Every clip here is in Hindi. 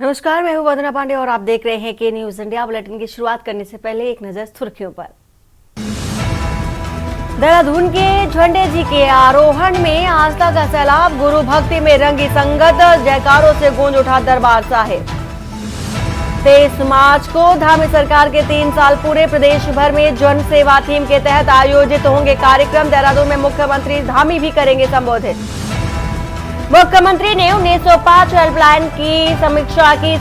नमस्कार, मैं हूं वंदना पांडे और आप देख रहे हैं के न्यूज इंडिया। बुलेटिन की शुरुआत करने से पहले एक नजर सुर्खियों पर। देहरादून के झंडे जी के आरोहण में आस्था का सैलाब, गुरु भक्ति में रंगी संगत, जयकारों से गूंज उठा दरबार साहिब। 23 मार्च को धामी सरकार के 3 साल पूरे, प्रदेश भर में जन सेवा थीम के तहत आयोजित होंगे कार्यक्रम। देहरादून में मुख्यमंत्री धामी भी करेंगे संबोधित। मुख्यमंत्री ने 1905 हेल्पलाइन की समीक्षा की,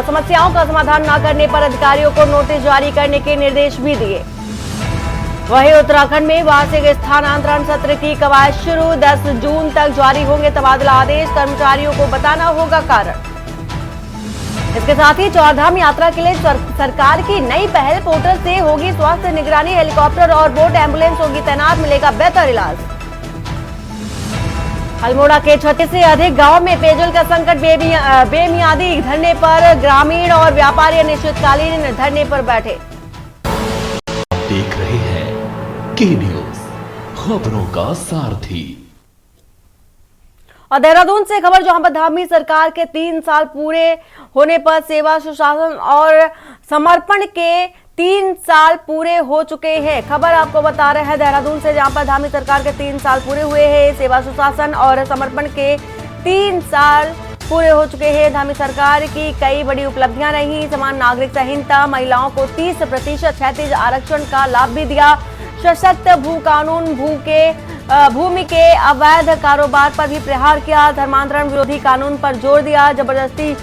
समस्याओं का समाधान न करने पर अधिकारियों को नोटिस जारी करने के निर्देश भी दिए। वहीं उत्तराखंड में वार्षिक स्थानांतरण सत्र की कवायद शुरू, 10 जून तक जारी होंगे तबादला आदेश, कर्मचारियों को बताना होगा कारण। इसके साथ ही चारधाम यात्रा के लिए सरकार की नई पहल, पोर्टल से होगी स्वास्थ्य निगरानी, हेलीकॉप्टर और बोट एम्बुलेंस होगी तैनात, मिलेगा बेहतर इलाज। अल्मोड़ा के 36 से अधिक गांव में पेयजल का संकट, बेमियादी धरने पर ग्रामीण और व्यापारी अनिश्चितकालीन धरने पर बैठे। देख रहे हैं के न्यूज, खबरों का सारथी। और देहरादून से खबर, जहां पर धामी सरकार के 3 साल पूरे होने पर सेवा, सुशासन और समर्पण के 3 साल पूरे हो चुके हैं। खबर आपको बता रहे हैं देहरादून से, जहां पर धामी सरकार के 3 साल पूरे हुए हैं। सेवा, सुशासन और समर्पण के 3 साल पूरे हो चुके हैं। धामी सरकार की कई बड़ी उपलब्धियां रही, समान नागरिक संहिता, महिलाओं को 30% क्षैतिज आरक्षण का लाभ भी दिया, सशक्त भू कानून, भूमि के अवैध कारोबार पर भी प्रहार किया, धर्मांतरण विरोधी कानून पर जोर दिया, जबरदस्ती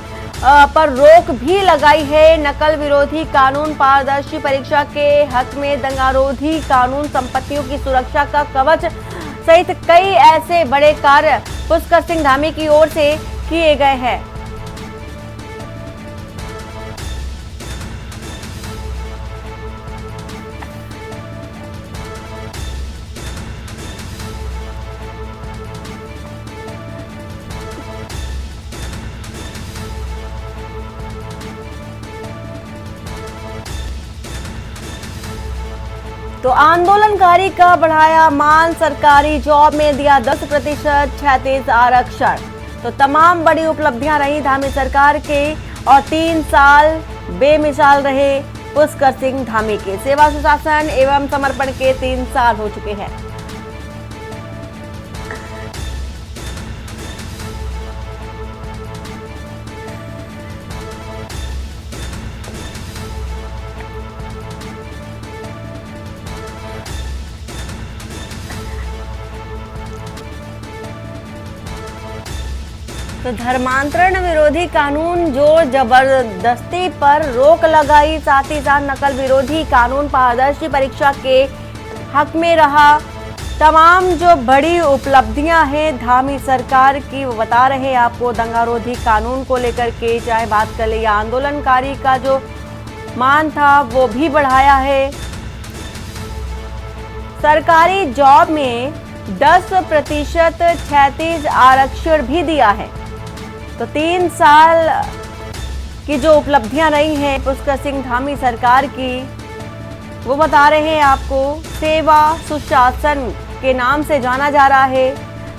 पर रोक भी लगाई है, नकल विरोधी कानून, पारदर्शी परीक्षा के हक में दंगारोधी कानून, संपत्तियों की सुरक्षा का कवच सहित कई ऐसे बड़े कार्य पुष्कर सिंह धामी की ओर से किए गए हैं। तो आंदोलनकारी का बढ़ाया मान, सरकारी जॉब में दिया 10% क्षैतिज आरक्षण। तो तमाम बड़ी उपलब्धियां रही धामी सरकार के और 3 साल बेमिसाल रहे पुष्कर सिंह धामी के। सेवा, सुशासन एवं समर्पण के 3 साल हो चुके हैं। तो धर्मांतरण विरोधी कानून, जोर जबरदस्ती पर रोक लगाई, साथ ही साथ नकल विरोधी कानून, पारदर्शी परीक्षा के हक में रहा। तमाम जो बड़ी उपलब्धियां हैं धामी सरकार की, वो बता रहे हैं आपको। दंगारोधी कानून को लेकर के चाहे बात कर ले, या आंदोलनकारी का जो मान था वो भी बढ़ाया है। सरकारी जॉब में 10% क्षैतिज आरक्षण भी दिया है। तो 3 साल की जो उपलब्धियां रही हैं पुष्कर सिंह धामी सरकार की, वो बता रहे हैं आपको। सेवा, सुशासन के नाम से जाना जा रहा है।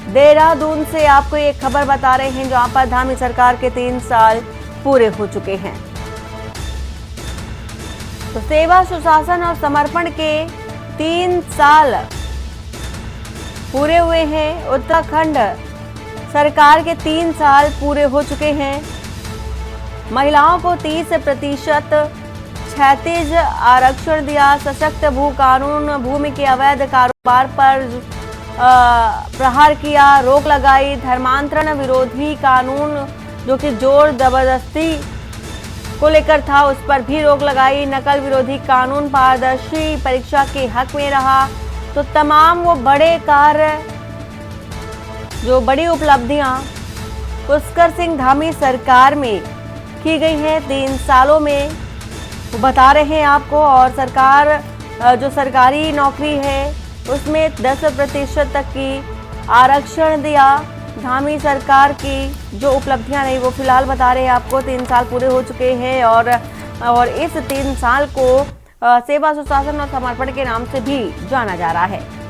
देहरादून से आपको ये खबर बता रहे हैं, जहां पर धामी सरकार के 3 साल पूरे हो चुके हैं। तो सेवा, सुशासन और समर्पण के 3 साल पूरे हुए हैं। उत्तराखंड सरकार के 3 साल पूरे हो चुके हैं। महिलाओं को 30% क्षैतिज आरक्षण दिया, सशक्त भू कानून, भूमि के अवैध कारोबार पर प्रहार किया, रोक लगाई, धर्मांतरण विरोधी कानून जो कि जोर जबरदस्ती को लेकर था, उस पर भी रोक लगाई, नकल विरोधी कानून, पारदर्शी परीक्षा के हक में रहा। तो तमाम वो बड़े कार्य, जो बड़ी उपलब्धियां पुष्कर सिंह धामी सरकार में की गई है 3 सालों में, वो बता रहे हैं आपको। और सरकार जो सरकारी नौकरी है उसमें 10% तक की आरक्षण दिया। धामी सरकार की जो उपलब्धियां रही वो फिलहाल बता रहे हैं आपको। 3 साल पूरे हो चुके हैं और इस 3 साल को सेवा, सुशासन और समर्पण के नाम से भी जाना जा रहा है।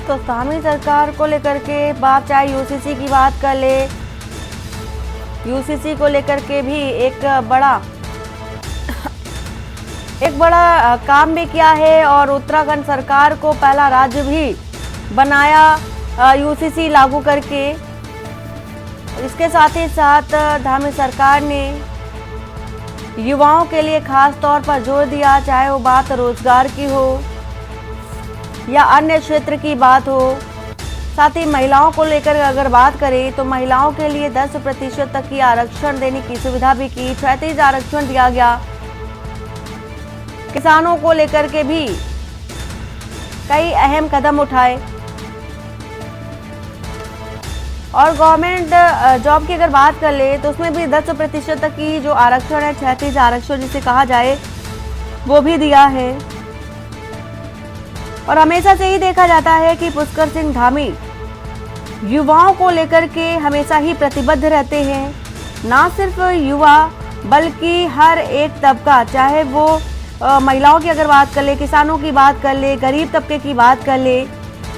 तो स्थानीय सरकार को लेकर के बात, चाहे यूसीसी की बात कर ले, यूसीसी को लेकर के भी एक बड़ा काम भी किया है और उत्तराखंड सरकार को पहला राज्य भी बनाया यूसीसी लागू करके। इसके साथ ही साथ धामी सरकार ने युवाओं के लिए खास तौर पर जोर दिया, चाहे वो बात रोजगार की हो या अन्य क्षेत्र की बात हो। साथ ही महिलाओं को लेकर अगर बात करें तो महिलाओं के लिए 10% तक की आरक्षण देने की सुविधा भी की, 36 आरक्षण दिया गया। किसानों को लेकर के भी कई अहम कदम उठाए और गवर्नमेंट जॉब की अगर बात कर ले तो उसमें भी 10% तक की जो आरक्षण है, 36 आरक्षण जिसे कहा जाए, वो भी दिया है। और हमेशा से ही देखा जाता है कि पुष्कर सिंह धामी युवाओं को लेकर के हमेशा ही प्रतिबद्ध रहते हैं। ना सिर्फ युवा बल्कि हर एक तबका, चाहे वो महिलाओं की अगर बात कर ले, किसानों की बात कर ले, गरीब तबके की बात कर ले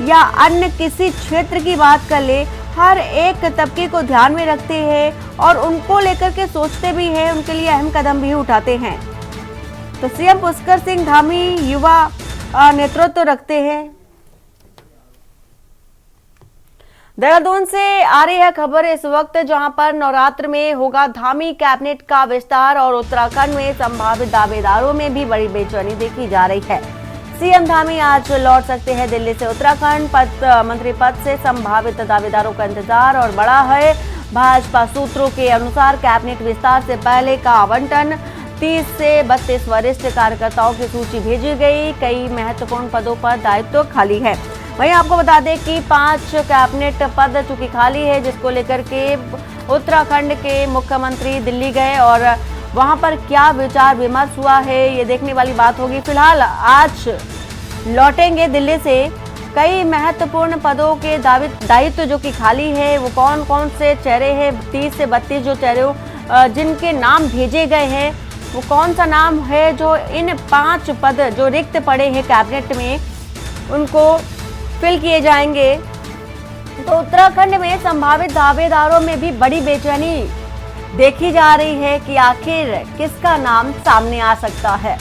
या अन्य किसी क्षेत्र की बात कर ले, हर एक तबके को ध्यान में रखते हैं और उनको लेकर के सोचते भी हैं, उनके लिए अहम कदम भी उठाते हैं। तो सीएम पुष्कर सिंह धामी युवा नेतृत्व रखते हैं। देहरादून से आ रही है खबर इस वक्त, जहां पर नवरात्र में होगा धामी कैबिनेट का विस्तार और उत्तराखंड में संभावित दावेदारों में भी बड़ी बेचैनी देखी जा रही है। सीएम धामी आज लौट सकते हैं दिल्ली से उत्तराखंड। मंत्री पद से संभावित दावेदारों का इंतजार और बड़ा है। भाजपा सूत्रों के अनुसार कैबिनेट विस्तार से पहले का आवंटन 30 से 32 वरिष्ठ कार्यकर्ताओं की सूची भेजी गई। कई महत्वपूर्ण पदों पर दायित्व खाली है। वहीं आपको बता दें कि 5 कैबिनेट पद चूंकि खाली है, जिसको लेकर के उत्तराखंड के मुख्यमंत्री दिल्ली गए और वहां पर क्या विचार विमर्श हुआ है, ये देखने वाली बात होगी। फिलहाल आज लौटेंगे दिल्ली से। कई महत्वपूर्ण पदों के दायित्व जो कि खाली है, वो कौन कौन से चेहरे हैं, 30 से 32 जो चेहरे जिनके नाम भेजे गए हैं, वो कौन सा नाम है जो इन 5 पद जो रिक्त पड़े हैं कैबिनेट में, उनको फिल किए जाएंगे। तो उत्तराखंड में संभावित दावेदारों में भी बड़ी बेचैनी देखी जा रही है कि आखिर किसका नाम सामने आ सकता है।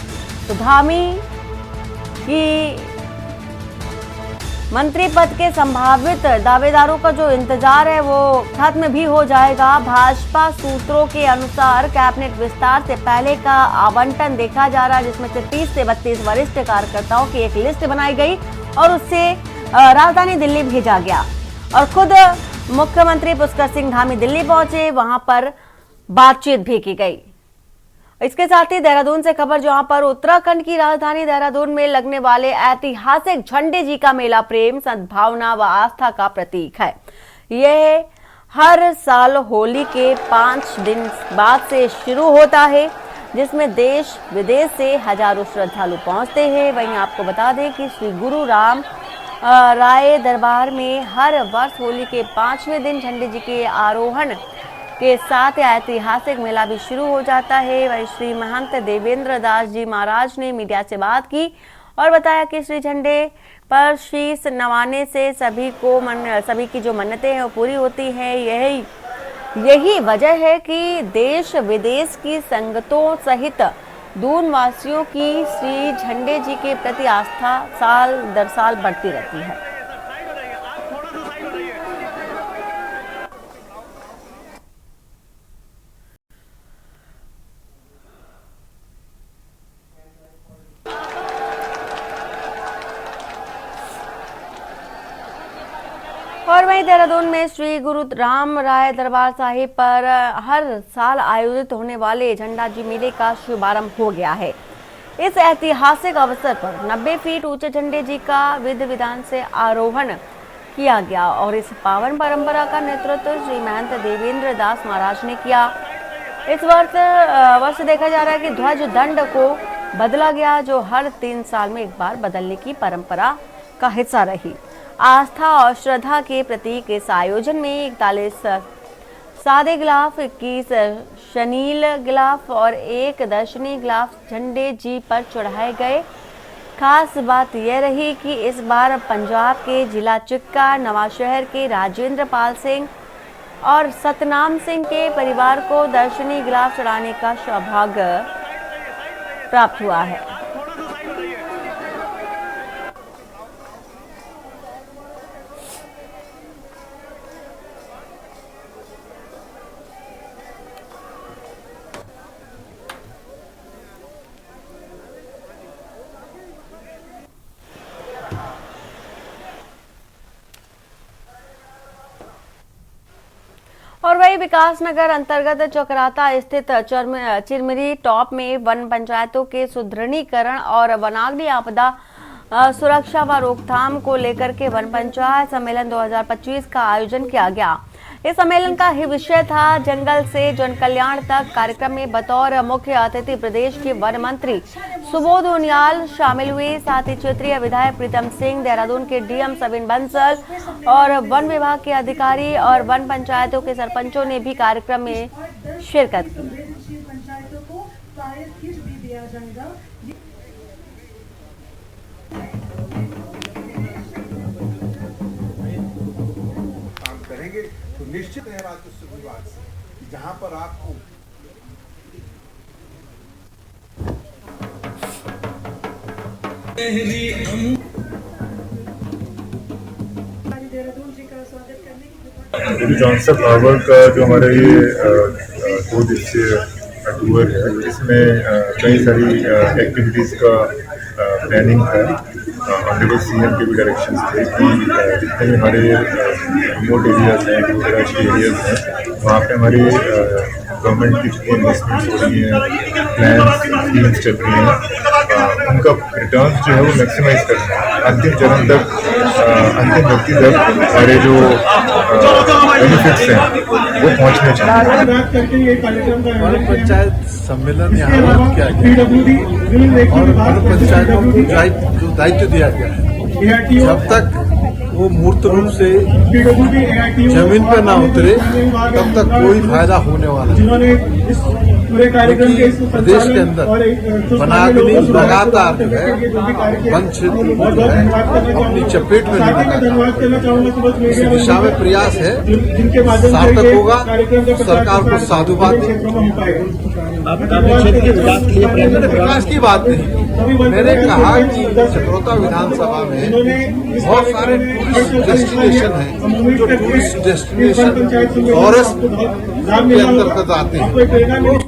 तो धामी की मंत्री पद के संभावित दावेदारों का जो इंतजार है वो खत्म भी हो जाएगा। भाजपा सूत्रों के अनुसार कैबिनेट विस्तार से पहले का आवंटन देखा जा रहा है, जिसमें से 30 से 32 वरिष्ठ कार्यकर्ताओं की एक लिस्ट बनाई गई और उससे राजधानी दिल्ली भेजा गया और खुद मुख्यमंत्री पुष्कर सिंह धामी दिल्ली पहुंचे, वहां पर बातचीत भी की गई। इसके साथ ही देहरादून से खबर, जहां पर उत्तराखंड की राजधानी देहरादून में लगने वाले ऐतिहासिक झंडे जी का मेला प्रेम, सद्भावना व आस्था का प्रतीक है। यह हर साल होली के 5 दिन बाद से शुरू होता है, जिसमें देश विदेश से हजारों श्रद्धालु पहुंचते हैं। वहीं आपको बता दें कि श्री गुरु राम राय दरबार में हर वर्ष होली के 5वें दिन झंडे जी के आरोहण के साथ ऐतिहासिक मेला भी शुरू हो जाता है। वहीं श्री महंत देवेंद्र दास जी महाराज ने मीडिया से बात की और बताया कि श्री झंडे पर शीश नवाने से सभी की जो मन्नतें हैं वो पूरी होती हैं। यही वजह है कि देश विदेश की संगतों सहित दून वासियों की श्री झंडे जी के प्रति आस्था साल दर साल बढ़ती रहती है। और वहीं देहरादून में श्री गुरु राम राय दरबार साहिब पर हर साल आयोजित होने वाले झंडा जी मेले का शुभारंभ हो गया है। इस ऐतिहासिक अवसर पर 90 फीट ऊंचे झंडे जी का विधि विधान से आरोहण किया गया और इस पावन परंपरा का नेतृत्व श्री महंत देवेंद्र दास महाराज ने किया। इस वर्ष देखा जा रहा है कि ध्वज दंड को बदला गया, जो हर 3 साल में एक बार बदलने की परंपरा का हिस्सा रही। आस्था और श्रद्धा के प्रतीक इस आयोजन में 41 सादे गिलाफ, 21 शनील गिलाफ और 1 दर्शनी गिलाफ झंडे जी पर चढ़ाए गए। खास बात यह रही कि इस बार पंजाब के जिला चिक्का नवांशहर के राजेंद्र पाल सिंह और सतनाम सिंह के परिवार को दर्शनी गिलाफ चढ़ाने का सौभाग्य प्राप्त हुआ है। और वही विकासनगर अंतर्गत चौकराता स्थित चिरमिरी टॉप में वन पंचायतों के सुदृढ़ीकरण और वनाग्नि आपदा सुरक्षा व रोकथाम को लेकर के वन पंचायत सम्मेलन 2025 का आयोजन किया गया। इस सम्मेलन का ही विषय था जंगल से जन कल्याण तक। कार्यक्रम में बतौर मुख्य अतिथि प्रदेश के वन मंत्री सुबोध उनियाल शामिल हुए। साथ ही क्षेत्रीय विधायक प्रीतम सिंह, देहरादून के डीएम सविन बंसल और वन विभाग के अधिकारी और वन पंचायतों के सरपंचों ने भी कार्यक्रम में शिरकत की। तो निश्चित है राजस्व विभाग से जहां पर आपको जॉनसन फ्लावर का जो हमारा ये 2 दिवसीय टूर है, इसमें कई सारी एक्टिविटीज़ का प्लानिंग था। ऑनरेबल सीएम के भी डायरेक्शंस थे कि जितने भी हमारे रिमोट एरियाज हैं, दूरदराज एरियाज हैं, वहाँ पे हमारी गवर्नमेंट की जितनी इन्वेस्टमेंट्स हो रही हैं, प्लान्स स्कीम्स चल रही हैं, उनका रिटर्न जो है वो मैक्सिमाइज करना है। अंतिम चरण तक, अंतिम व्यक्ति तक हमारे जो बेनिफिट्स हैं वो पहुँचने चाहिए। वन पंचायत सम्मेलन यहाँ किया गया और वन पंचायतों को जो दायित्व दिया गया है, जब तक वो मूर्त रूप से जमीन पर ना उतरे तब तक कोई फायदा होने वाला नहीं। क्योंकि प्रदेश के अंदर वनाग्नि लगातार जो है वन क्षेत्र को जो है अपनी चपेट में लेने का इस दिशा में प्रयास है, सार्थक होगा तो सरकार को साधुवाद विकास की बात नहीं। मैंने कहा कि चकरौता विधानसभा में बहुत सारे टूरिस्ट डेस्टिनेशन हैं, जो टूरिस्ट डेस्टिनेशन फॉरेस्ट के अंतर्गत आते हैं।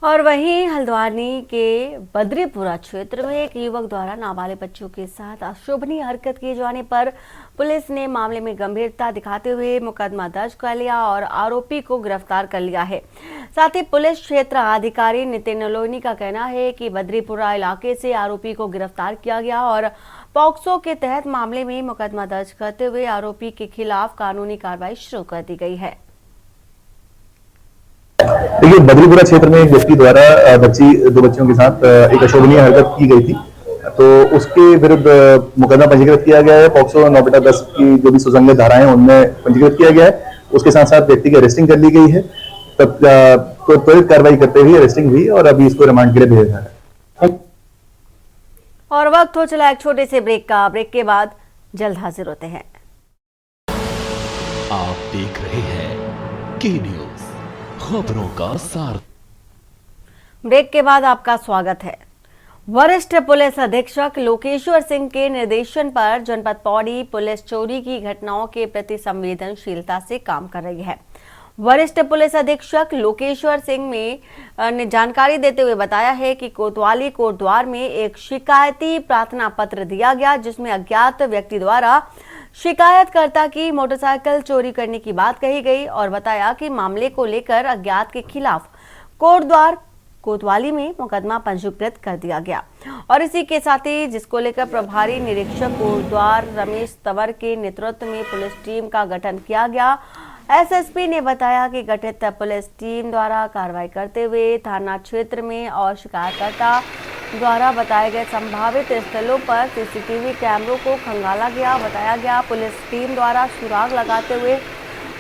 और वहीं हल्द्वानी के बद्रीपुरा क्षेत्र में एक युवक द्वारा नाबालिग बच्चों के साथ अशोभनीय हरकत किए जाने पर पुलिस ने मामले में गंभीरता दिखाते हुए मुकदमा दर्ज कर लिया और आरोपी को गिरफ्तार कर लिया है। साथ ही पुलिस क्षेत्र अधिकारी नितिन नलोनी का कहना है कि बद्रीपुरा इलाके से आरोपी को गिरफ्तार किया गया और पॉक्सो के तहत मामले में मुकदमा दर्ज करते हुए आरोपी के खिलाफ कानूनी कार्रवाई शुरू कर दी गई है। देखिए, बद्रीपुरा क्षेत्र में एक व्यक्ति द्वारा 2 बच्चियों के साथ एक अशोभनीय हरकत की गई थी, तो उसके विरुद्ध मुकदमा पंजीकृत किया गया है। पॉक्सो 9/10 की जो भी सुसंगत धाराएं उनमें पंजीकृत किया गया है। उसके साथ साथ व्यक्ति की अरेस्टिंग कर ली गई है। तब त्वरित कार्रवाई करते हुए अरेस्टिंग हुई और अभी इसको रिमांड के लिए भेजा है। और वक्त हो चला एक छोटे से ब्रेक का। ब्रेक के बाद जल्द हाजिर होते हैं। आप देख रहे हैं के न्यूज, खबरों का सार। ब्रेक के बाद आपका स्वागत है। वरिष्ठ पुलिस अधीक्षक लोकेश्वर सिंह के निर्देशन पर जनपद पौड़ी पुलिस चोरी की घटनाओं के प्रति संवेदनशीलता से काम कर रही है। वरिष्ठ पुलिस अधीक्षक लोकेश्वर सिंह ने जानकारी देते हुए बताया है कि कोतवाली कोटद्वार में एक शिकायती प्रार्थना पत्र दिया गया, जिसमें अज्ञात व्यक्ति द्वारा शिकायतकर्ता की मोटरसाइकिल चोरी करने की बात कही गई और बताया कि मामले को लेकर अज्ञात के खिलाफ कोटद्वार कोतवाली में मुकदमा पंजीकृत कर दिया गया। और इसी के साथ ही जिसको लेकर प्रभारी निरीक्षक कोटद्वार रमेश तंवर के नेतृत्व में पुलिस टीम का गठन किया गया। एसएसपी ने बताया कि गठित पुलिस टीम द्वारा कार्रवाई करते हुए थाना क्षेत्र में और शिकायतकर्ता द्वारा बताए गए संभावित स्थलों पर सीसीटीवी कैमरों को खंगाला गया। बताया गया पुलिस टीम द्वारा सुराग लगाते हुए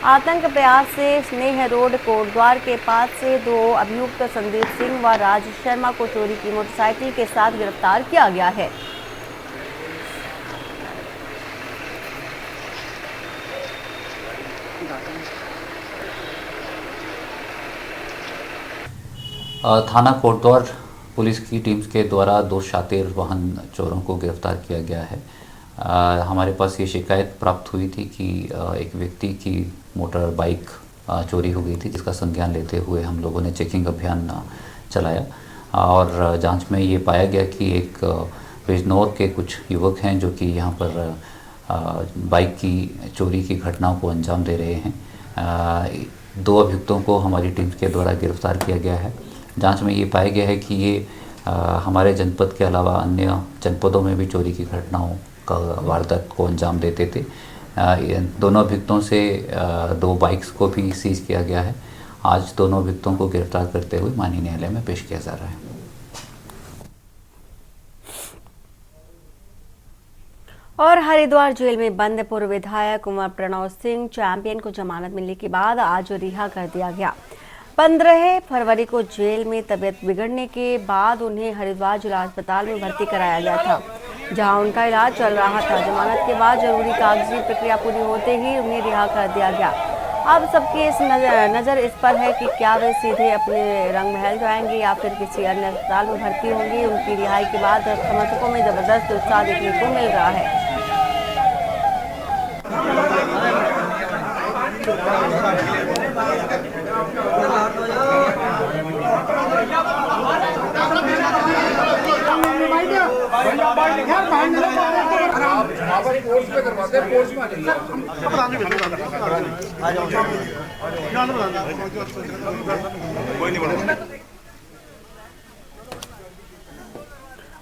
आतंक प्रयास से स्नेह रोड कोटद्वार के पास से 2 अभियुक्त संदीप सिंह व राज शर्मा को चोरी की मोटरसाइकिल के साथ गिरफ्तार किया गया है। थाना कोटद्वार पुलिस की टीम के द्वारा 2 शातिर वाहन चोरों को गिरफ्तार किया गया है। हमारे पास ये शिकायत प्राप्त हुई थी कि एक व्यक्ति की मोटर बाइक चोरी हो गई थी, जिसका संज्ञान लेते हुए हम लोगों ने चेकिंग अभियान चलाया और जांच में ये पाया गया कि एक बिजनौर के कुछ युवक हैं जो कि यहाँ पर बाइक की चोरी की घटनाओं को अंजाम दे रहे हैं। 2 अभियुक्तों को हमारी टीम के द्वारा गिरफ्तार किया गया है। जांच में ये पाया गया है कि ये हमारे जनपद के अलावा अन्य जनपदों में भी चोरी की घटनाओं का वारदात को अंजाम देते थे। दोनों अभियुक्तों से 2 बाइक्स को भी सीज किया गया है। आज दोनों अभियुक्तों को गिरफ्तार करते हुए माननीय न्यायालय में पेश किया जा रहा है। और हरिद्वार जेल में बंद पूर्व विधायक कुमार प्रणव सिंह चैंपियन को जमानत मिलने के बाद आज रिहा कर दिया गया। 15 फरवरी को जेल में तबीयत बिगड़ने के बाद उन्हें हरिद्वार जिला अस्पताल में भर्ती कराया गया था, जहां उनका इलाज चल रहा था। जमानत के बाद जरूरी कागजी प्रक्रिया पूरी होते ही उन्हें रिहा कर दिया गया। अब सबकी नज़र इस पर है कि क्या वे सीधे अपने रंग महल जाएंगे या फिर किसी अन्य अस्पताल में भर्ती होंगे। उनकी रिहाई के बाद समर्थकों में जबरदस्त उत्साह देखने को मिल रहा है।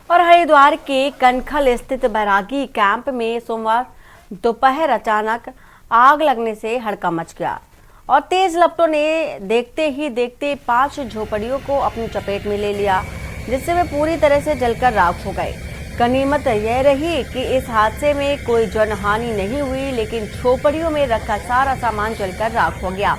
और हरिद्वार के कनखल स्थित बैरागी कैंप में सोमवार दोपहर अचानक आग लगने से हड़कंप मच गया और तेज लपटों ने देखते ही देखते 5 झोपड़ियों को अपनी चपेट में ले लिया, जिससे वे पूरी तरह से जलकर राख हो गए। गनीमत यह रही कि इस हादसे में कोई जनहानि नहीं हुई, लेकिन झोपड़ियों में रखा सारा सामान जलकर राख हो गया।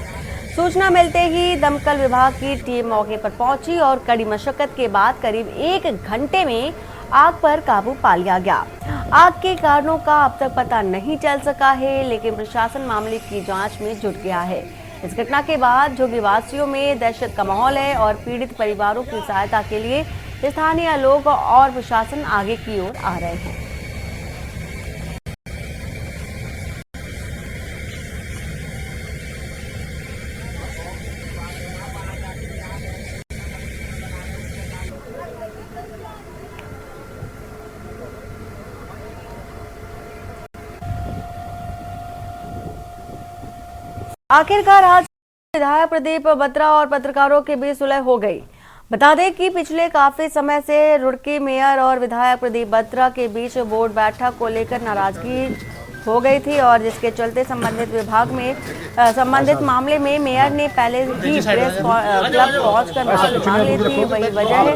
सूचना मिलते ही दमकल विभाग की टीम मौके पर पहुंची और कड़ी मशक्कत के बाद करीब 1 घंटे में आग पर काबू पा लिया गया। आग के कारणों का अब तक पता नहीं चल सका है, लेकिन प्रशासन मामले की जांच में जुट गया है। इस घटना के बाद झुग्गीवासियों में दहशत का माहौल है और पीड़ित परिवारों की सहायता के लिए स्थानीय लोग और प्रशासन आगे की ओर आ रहे हैं। आखिरकार आज विधायक प्रदीप बत्रा और पत्रकारों के बीच सुलह हो गई। बता दें कि पिछले काफी समय से रुड़की मेयर और विधायक प्रदीप बत्रा के बीच बोर्ड बैठक को लेकर नाराजगी हो गई थी और जिसके चलते संबंधित मामले में मेयर ने पहले ही प्रेस क्लब पहुंचकर माफी मांग ली थी। वही वजह है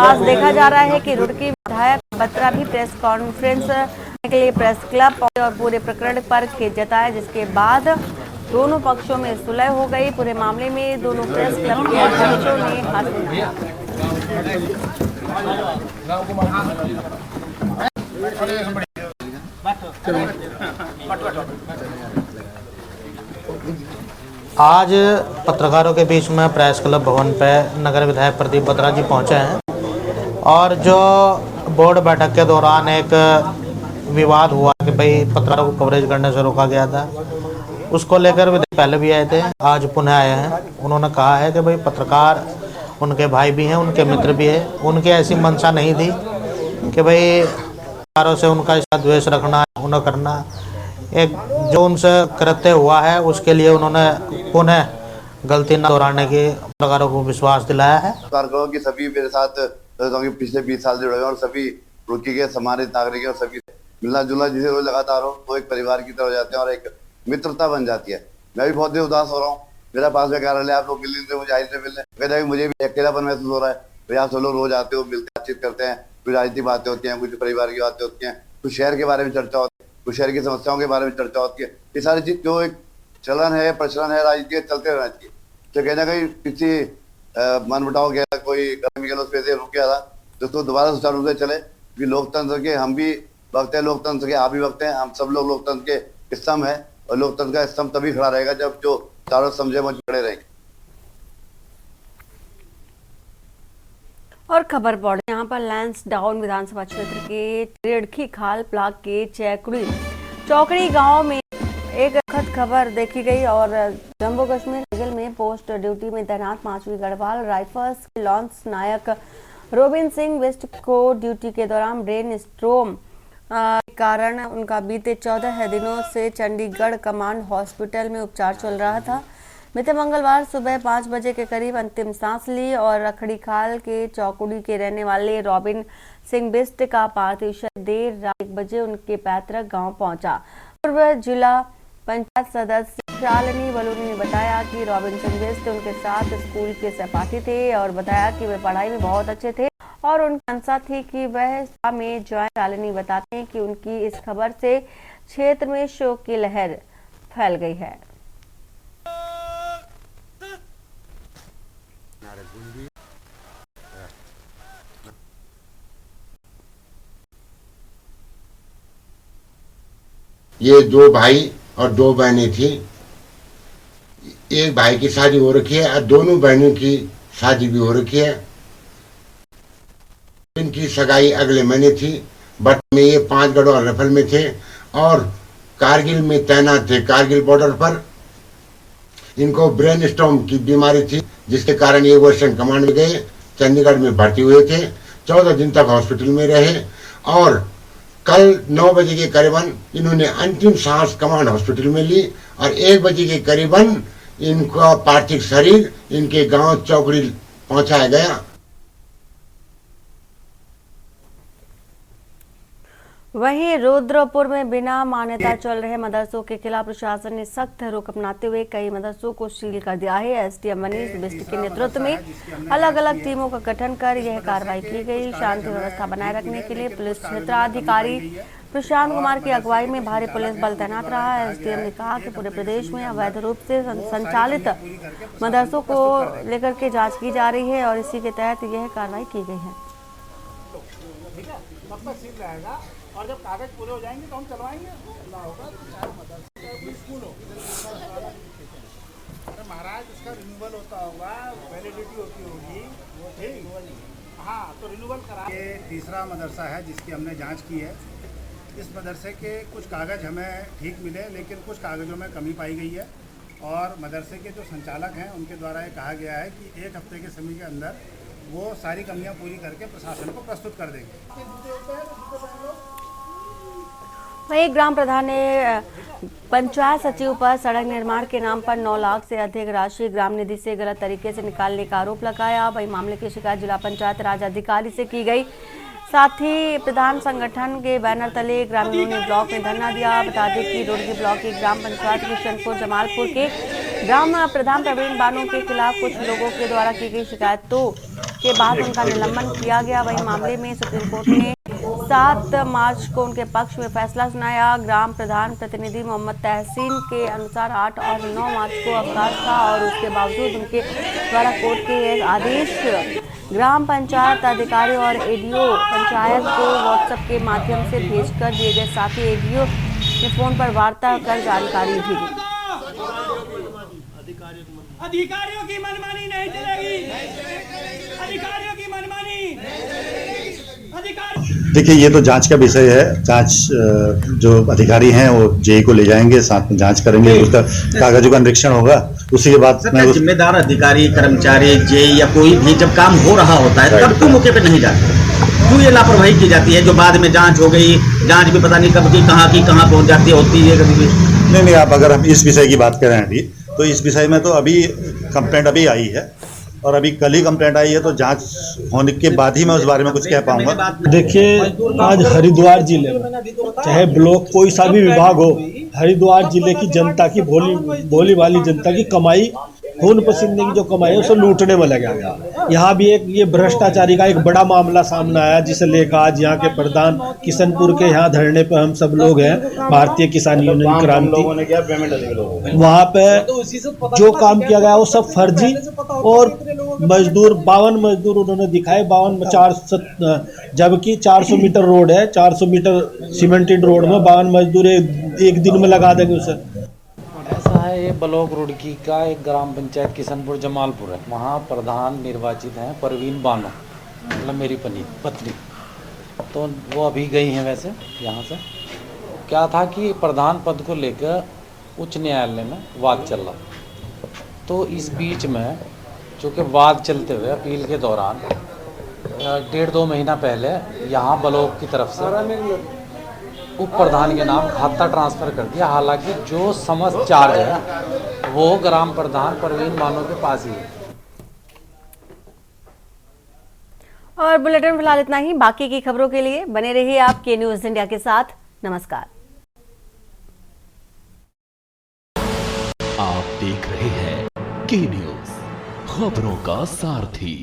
आज देखा जा रहा है कि रुड़की विधायक बत्रा भी प्रेस कॉन्फ्रेंस के लिए प्रेस क्लब पहुंचे और पूरे प्रकरण पर खेद जताया, जिसके बाद दोनों पक्षों में सुलह हो गई। पूरे मामले में दोनों प्रेस क्लब के अध्यक्षों ने हासिल किया। आज पत्रकारों के बीच में प्रेस क्लब भवन पे नगर विधायक प्रदीप बत्रा जी पहुंचे हैं और जो बोर्ड बैठक के दौरान एक विवाद हुआ कि भाई पत्रकारों को कवरेज करने से रोका गया था, उसको लेकर विधायक पहले भी आए थे, आज पुनः आए हैं। उन्होंने कहा है कि भाई पत्रकार उनके भाई भी हैं, उनके मित्र भी हैं। उनकी ऐसी मंशा नहीं थी कि भाई पत्रकारों से उनका द्वेष रखना, उन्हें करना। एक जो उनसे कृत्य हुआ है उसके लिए उन्होंने पुनः गलती न दोहराने की पत्रकारों को विश्वास दिलाया है। पत्रकारों की सभी मेरे साथ पिछले 20 साल जुड़े हुए और सभी रुड़की के सम्मानित नागरिक हैं और सभी मिलना जुलना जिसे रोज लगातार हो तो एक परिवार की तरह हो जाते हैं और एक मित्रता बन जाती है। मैं भी बहुत ही उदास हो रहा हूँ। मेरा पास में कार्यालय आप लोग मिलने मुझे आई से मिलने कहते हैं, मुझे भी अकेलापन महसूस हो रहा है। भाई आप सब लोग रोज आते हो, मिलते बातचीत करते हैं, कुछ राजनीतिक बातें होती हैं, कुछ परिवार की बातें होती हैं, कुछ शहर के बारे में चर्चा होती है, कुछ शहर की समस्याओं के बारे में चर्चा होती है। ये सारी चीज जो एक चलन है, प्रचलन है, राजनीति चलते रहना चाहिए। तो कहीं ना कहीं किसी मनमुटाव गया, कोई कर्मी उस पे रुक गया था, तो उसको दोबारा सुचारू रूप से चले। कि लोकतंत्र के हम भी वक्त है, लोकतंत्र के आप भी वक्त हैं, हम सब लोग लोकतंत्र के स्तंभ है, और लोकतंत्र का स्तंभ तभी खड़ा रहेगा जब जो चारों समझे मत खड़े रहेंगे। और खबर पड़ यहाँ पर लैंसडाउन विधानसभा क्षेत्र के रेड़खी खाल ब्लॉक के चौकड़ी गांव में एक दुखद खबर देखी गई। और जम्मू कश्मीर कारगिल में पोस्ट ड्यूटी में तैनात 5वीं गढ़वाल राइफल्स के लॉन्स नायक रोबिन सिंह बिस्ट को ड्यूटी के दौरान ब्रेन स्ट्रोम के कारण उनका बीते 14 दिनों से चंडीगढ़ कमांड हॉस्पिटल में उपचार चल रहा था। बीते मंगलवार सुबह 5 बजे के करीब अंतिम सांस ली और रखड़ी खाल के चौकुड़ी के रहने वाले रॉबिन सिंह बिस्ट का पार्थिव शरीर देर रात 1 बजे उनके पैतृक गांव पहुंचा। पूर्व जिला पंचायत सदस्य शालिनी बलूनी ने बताया कि रॉबिन सिंह बिस्ट उनके साथ स्कूल के सहपाठी थे और बताया कि वे पढ़ाई में बहुत अच्छे थे और उनकी मंशा थी कि वह सेना में ज्वाइन। शालिनी बताते हैं कि उनकी इस खबर से क्षेत्र में शोक की लहर फैल गई है। ये 2 भाई और 2 बहनें थी। एक भाई की शादी हो रखी है और दोनों बहनों की शादी भी हो रखी है। इनकी सगाई अगले महीने थी। बट में ये 5 गढ़वाल राइफल में थे और कारगिल में तैनात थे। कारगिल बॉर्डर पर इनको ब्रेन स्टॉर्म की बीमारी थी, जिसके कारण ये वेस्टर्न कमांड में गए, चंडीगढ़ में भर्ती हुए थे। 14 दिन तक हॉस्पिटल में रहे और कल 9 बजे के करीबन इन्होंने अंतिम सांस कमांड हॉस्पिटल में ली और 1 बजे के करीबन इनका पार्थिव शरीर इनके गांव चौकड़ी पहुंचाया गया। वहीं रुद्रपुर में बिना मान्यता चल रहे मदरसों के खिलाफ प्रशासन ने सख्त रुख अपनाते हुए कई मदरसों को सील कर दिया है। एसडीएम मनीष बिष्ट के नेतृत्व में अलग अलग टीमों का गठन कर यह कार्रवाई की गई। शांति व्यवस्था बनाए रखने के लिए पुलिस क्षेत्राधिकारी प्रशांत कुमार की अगुवाई में भारी पुलिस बल तैनात रहा। एसडीएम ने कहा कि पूरे प्रदेश में अवैध रूप से संचालित मदरसों को लेकर के जाँच की जा रही है और इसी के तहत यह कार्रवाई की गई है। और जब कागज पूरे हो जाएंगे तो हम चलवाएंगे। अरे महाराज, इसका रिन्यूअल होता होगा, वैलिडिटी होती होगी, वो ठीक। हाँ, तो रिन्यूअल करा। ये तीसरा मदरसा है जिसकी हमने जांच की है। इस मदरसे के कुछ कागज हमें ठीक मिले, लेकिन कुछ कागजों में कमी पाई गई है और मदरसे के जो संचालक हैं उनके द्वारा ये कहा गया है कि 1 हफ्ते के समय के अंदर वो सारी कमियां पूरी करके प्रशासन को प्रस्तुत कर देंगे। वहीं ग्राम प्रधान ने पंचायत सचिव पर सड़क निर्माण के नाम पर 9 लाख से अधिक राशि ग्राम निधि से गलत तरीके से निकालने का आरोप लगाया। वहीं मामले की शिकायत जिला पंचायत राज अधिकारी से की गई। साथ ही प्रधान संगठन के बैनर तले ग्रामीणों ने ब्लॉक में धरना दिया। बता दें कि रुड़की ब्लॉक की ग्राम पंचायत किशनपुर जमालपुर के ग्राम प्रधान प्रवीण बानो के खिलाफ कुछ लोगों के द्वारा की गई शिकायतों के बाद उनका निलंबन किया गया। वहीं मामले में सुप्रीम कोर्ट ने 7 मार्च को उनके पक्ष में फैसला सुनाया। ग्राम प्रधान प्रतिनिधि मोहम्मद तहसीन के अनुसार 8 और 9 मार्च को अवकाश था और उसके बावजूद उनके द्वारा कोर्ट के आदेश ग्राम पंचायत अधिकारी और एडीओ पंचायत को व्हाट्सएप के माध्यम से भेजकर दिए गए। साथ ही एडीओ ने फोन पर वार्ता कर जानकारी भी दी। अधिकारियों की मनमानी नहीं चलेगी, अधिकारियों की मनमानी। देखिए, ये तो जांच का विषय है। जांच जो अधिकारी हैं वो जेई को ले जाएंगे, साथ में जांच करेंगे, उसका कागजों का निरीक्षण होगा। उसी के बाद जिम्मेदार अधिकारी, कर्मचारी, जेई या कोई भी जब काम हो रहा होता है तब तो मौके पे नहीं जाते, क्यों ये लापरवाही की जाती है? जो बाद में जांच हो गई, जांच भी पता नहीं कब की कहाँ पहुंच जाती है, होती है कभी भी नहीं। आप अगर हम इस विषय की बात करें अभी, तो इस विषय में तो अभी कंप्लेंट अभी आई है और अभी कल ही कंप्लेंट आई है, तो जांच होने के बाद ही मैं उस बारे में कुछ कह पाऊंगा। देखिए, आज हरिद्वार जिले में चाहे ब्लॉक कोई सा भी विभाग हो, हरिद्वार जिले की जनता की भोली भाली जनता की कमाई खून पसीने की जो कमाई है उसे लूटने में लगा गया। यहाँ भी एक ये भ्रष्टाचारी का एक बड़ा मामला सामने आया, जिसे लेकर आज यहाँ के प्रधान किशनपुर के यहाँ धरने पर हम सब लोग हैं, भारतीय किसान यूनियन क्रांति, वहाँ पे जो काम किया गया वो सब फर्जी और मजदूर 52 मजदूर उन्होंने दिखाए, 52 जबकि 400 मीटर रोड है, 400 मीटर सीमेंटेड रोड में 52 मजदूर एक दिन में लगा देंगे उसे। ऐसा है, ये ब्लॉक रुड़की का एक ग्राम पंचायत किशनपुर जमालपुर है, वहाँ प्रधान निर्वाचित हैं परवीन बानो, मतलब मेरी पत्नी। तो वो अभी गई हैं वैसे यहाँ से। क्या था कि प्रधान पद को लेकर उच्च न्यायालय में वाद चल रहा, तो इस बीच में चूँकि वाद चलते हुए अपील के दौरान 1.5-2 महीना पहले यहाँ ब्लॉक की तरफ से उप प्रधान के नाम खाता ट्रांसफ़र कर दिया। हालांकि जो समस्त चार्ज है वो ग्राम प्रधान परवीन बानो के पास ही है। और बुलेटिन फिलहाल इतना ही। बाकी की खबरों के लिए बने रहिए आप के न्यूज़ इंडिया के साथ। नमस्कार। आप देख रहे हैं के न्यूज़, खबरों का सारथी।